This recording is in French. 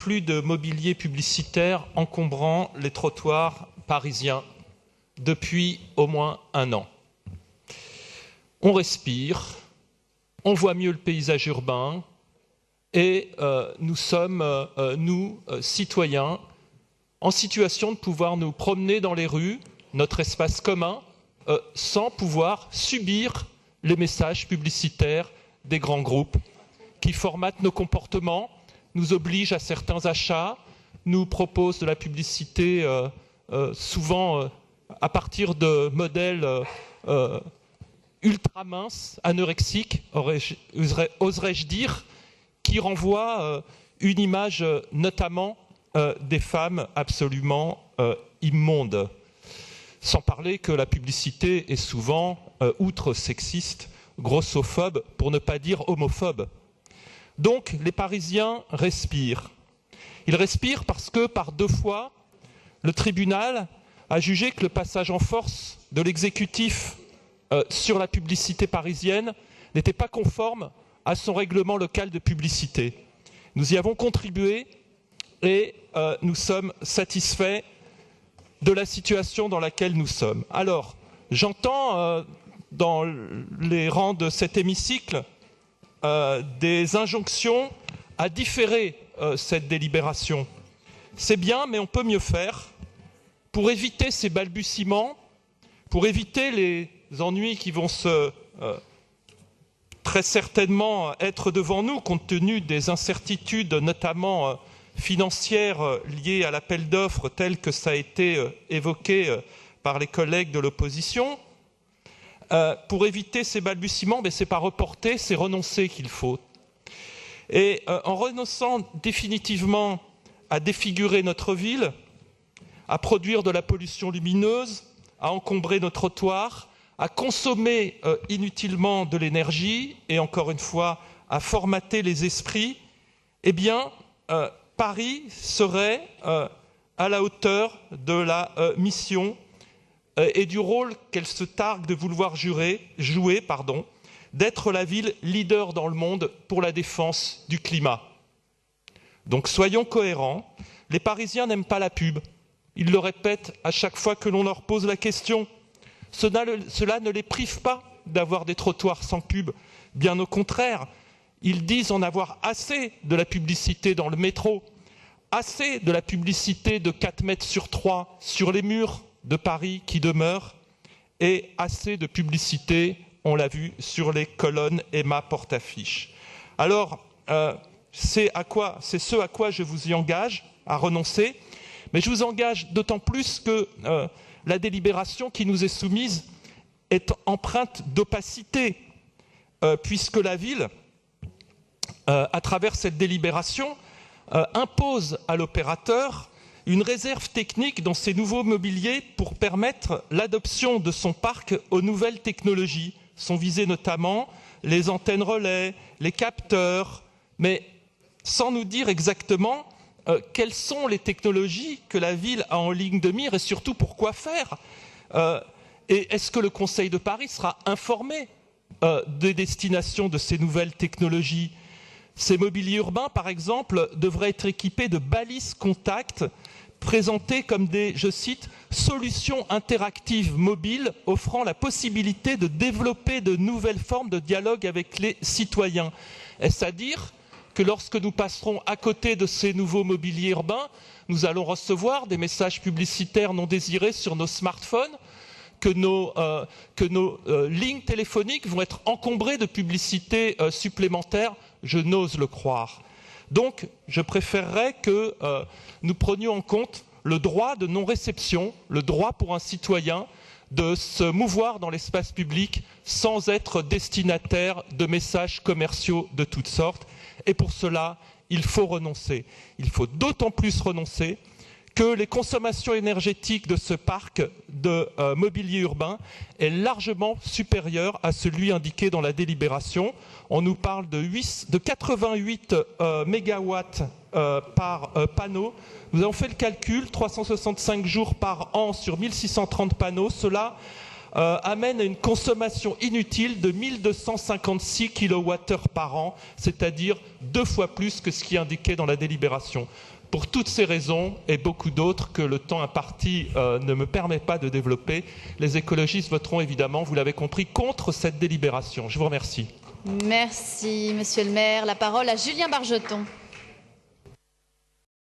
plus de mobilier publicitaire encombrant les trottoirs parisiens depuis au moins un an. On respire, on voit mieux le paysage urbain et nous sommes, nous, citoyens, en situation de pouvoir nous promener dans les rues, notre espace commun, sans pouvoir subir les messages publicitaires des grands groupes qui formatent nos comportements, nous obligent à certains achats, nous proposent de la publicité souvent à partir de modèles ultra minces, anorexiques, oserais-je dire, qui renvoient une image notamment des femmes absolument immondes. Sans parler que la publicité est souvent, outre sexiste, grossophobe, pour ne pas dire homophobe. Donc les Parisiens respirent. Ils respirent parce que par 2 fois, le tribunal a jugé que le passage en force de l'exécutif sur la publicité parisienne n'était pas conforme à son règlement local de publicité. Nous y avons contribué et nous sommes satisfaits de la situation dans laquelle nous sommes. Alors, j'entends dans les rangs de cet hémicycle des injonctions à différer cette délibération. C'est bien, mais on peut mieux faire pour éviter ces balbutiements, pour éviter les ennuis qui vont très certainement être devant nous, compte tenu des incertitudes, notamment financières liées à l'appel d'offres tel que ça a été évoqué par les collègues de l'opposition. Pour éviter ces balbutiements, ce n'est pas reporter, c'est renoncer qu'il faut. Et en renonçant définitivement à défigurer notre ville, à produire de la pollution lumineuse, à encombrer nos trottoirs, à consommer inutilement de l'énergie et encore une fois à formater les esprits, eh bien Paris serait à la hauteur de la mission et du rôle qu'elle se targue de vouloir jouer, d'être la ville leader dans le monde pour la défense du climat. Donc soyons cohérents, les Parisiens n'aiment pas la pub, ils le répètent à chaque fois que l'on leur pose la question. Cela ne les prive pas d'avoir des trottoirs sans pub, bien au contraire, ils disent en avoir assez de la publicité dans le métro, assez de la publicité de 4 mètres sur 3 sur les murs de Paris qui demeurent, et assez de publicité, on l'a vu, sur les colonnes Emma porte-affiches. Alors, c'est ce à quoi je vous y engage, à renoncer, mais je vous engage d'autant plus que la délibération qui nous est soumise est empreinte d'opacité, puisque la ville, à travers cette délibération, impose à l'opérateur une réserve technique dans ses nouveaux mobiliers pour permettre l'adoption de son parc aux nouvelles technologies. Sont visées notamment les antennes relais, les capteurs, mais sans nous dire exactement quelles sont les technologies que la ville a en ligne de mire et surtout pour quoi faire. Et est-ce que le Conseil de Paris sera informé des destinations de ces nouvelles technologies? Ces mobiliers urbains, par exemple, devraient être équipés de balises contact présentées comme des, je cite, solutions interactives mobiles offrant la possibilité de développer de nouvelles formes de dialogue avec les citoyens. Est-ce à dire que lorsque nous passerons à côté de ces nouveaux mobiliers urbains, nous allons recevoir des messages publicitaires non désirés sur nos smartphones, que nos lignes téléphoniques vont être encombrées de publicités supplémentaires? Je n'ose le croire. Donc, je préférerais que nous prenions en compte le droit de non-réception, le droit pour un citoyen de se mouvoir dans l'espace public sans être destinataire de messages commerciaux de toutes sortes. Et pour cela, il faut renoncer. Il faut d'autant plus renoncer que les consommations énergétiques de ce parc de mobilier urbain est largement supérieure à celui indiqué dans la délibération. On nous parle de 88 mégawatts par panneau. Nous avons fait le calcul, 365 jours par an sur 1630 panneaux. Cela amène à une consommation inutile de 1256 kWh par an, c'est-à-dire 2 fois plus que ce qui est indiqué dans la délibération. Pour toutes ces raisons et beaucoup d'autres que le temps imparti ne me permet pas de développer, les écologistes voteront évidemment, vous l'avez compris, contre cette délibération. Je vous remercie. Merci, monsieur le maire. La parole à Julien Bargeton.